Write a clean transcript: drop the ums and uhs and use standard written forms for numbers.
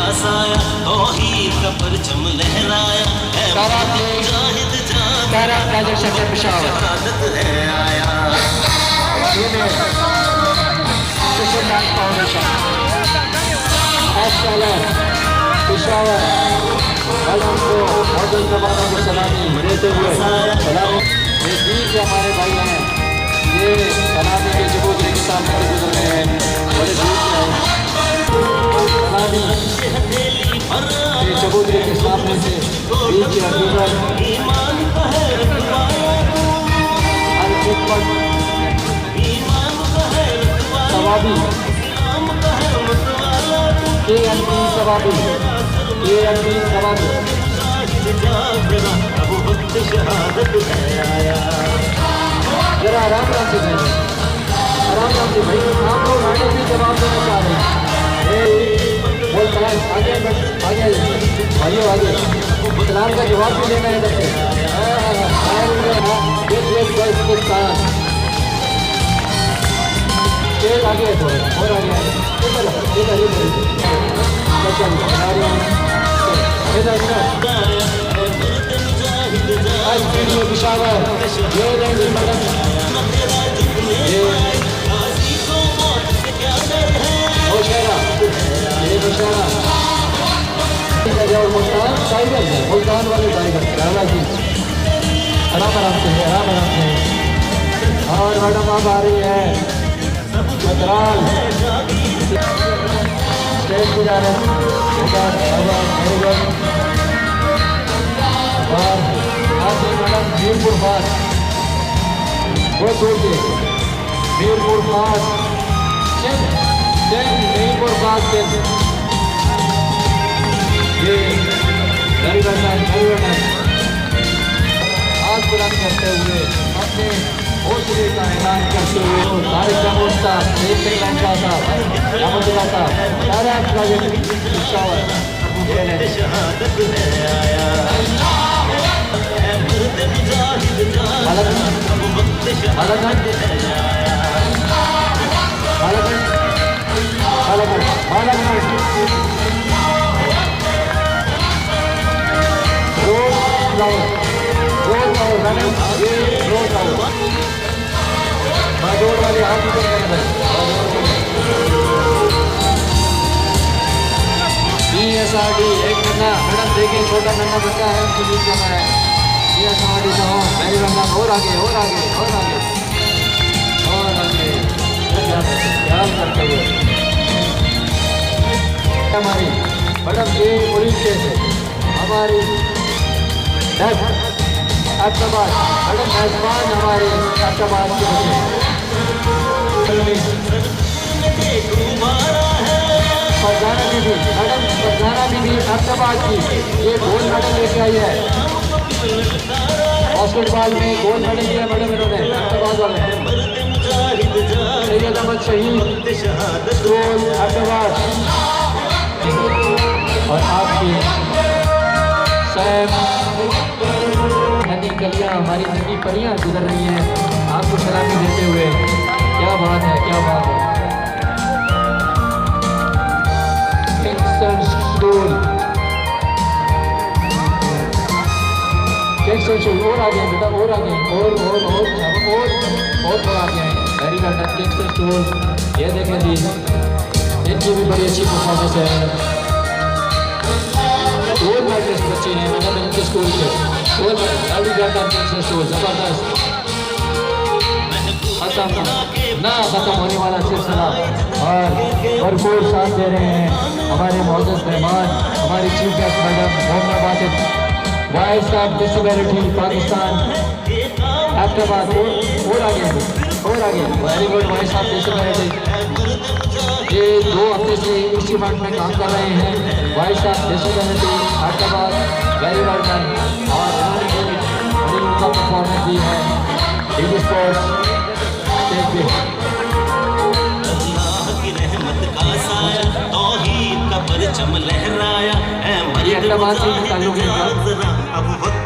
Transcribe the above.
पास आया, तौहीद का परचम लहराया, मुजाहिद शहादत है आया। पेशावर आलम को मौजूद जमानों को सलामी देते हुए सलामी ये वीर जो हमारे भाई हैं, ये सलामी के चबूतरे के सामने से गुजर रहे हैं, बड़े दूर से आए सलामी के चबूतरे के सामने से वीर के अफीजर अल-हिकमत सवाबी KMP सवाबी अब वक्त शहादत है आया। जरा आराम से भाई, आराम से भाई, आप लोग आगे भी जवाब देना चाह रहे हैं। आगे आगे भाइयों आगे सलाम का जवाब भी देना है। आगे थोड़ा और आगे पिशावर मुल्तान वाले टाइगर जी आराम से और मैडम आप आ रही है मदराल स्टेज पे जा रहे हैं और आज मैडम मीरपुर पास बहुत दूर से मीरपुर पास मीरपुर पास से ये गरीबन आज बुलंद करते हुए अपने हौसले का ऐलान करते हुए तारिक जमूर साहब, लंका साहब, अहमदुल्ला साहब, सारे पिशावर शहादत है आया। बाजोड़ वाले हाथ ऊपर कर BSRD एक नन्ना मैडम देखिए, छोटा नन्ना बच्चा है, उसको लीड करना है। BSRD साहब मेरी बंदा और आगे ख्याल करते हुए हमारी मैडम ये पुलिस स्टेशन हमारी अहमदाबाद मैडम मेजबान हमारे अहमदाबाद के फरजाना बीबी मैडम, फरजाना बीबी अहमदाबाद की ये गोल्ड मेडल लेके आई है। बास्केटबॉल में गोल्ड मेडल दिया मैडम इन्होंने अहमदाबाद वाले। सैयद अहमद शहीद गोल्ड अहमदाबाद और आपकी सैम नदी कलियाँ हमारी नदी परियाँ गुजर रही हैं आपको सलामी देते हुए। क्या बात है, क्या बात है। किंगस्टन स्कूल और आगे बेटा, और आगे और बहुत आगे हैं। वेरी गुड किंगस्टन स्कूल, ये देखें जी इनकी भी बड़ी अच्छी परफॉर्मेंस है। गोल्ड मेडलिस्ट बच्चे हैं मतलब इनके स्कूल के गोल्ड किंगस्टन स्कूल जबरदस्त। ना खत्म होने वाला सिलसिला और भरपूर साथ दे रहे हैं हमारे मौजूद मेहमान, हमारी chief guest madam Mohammad Basit, voice of disability Pakistan Ahmedabad. और आगे very good voice of disability, ये 2 हफ्ते से इस इवेंट में काम कर रहे हैं। Vice of disability Ahmedabad, very well done. और बड़ी उनका परफॉर्मेंस भी है डी स्पोर्ट्स स्टेज पे। अल्लाह की रहमत का साया, तौहीद का परचम लहराया, ये अहमदाबाद से ताल्लुक है। अब वक्त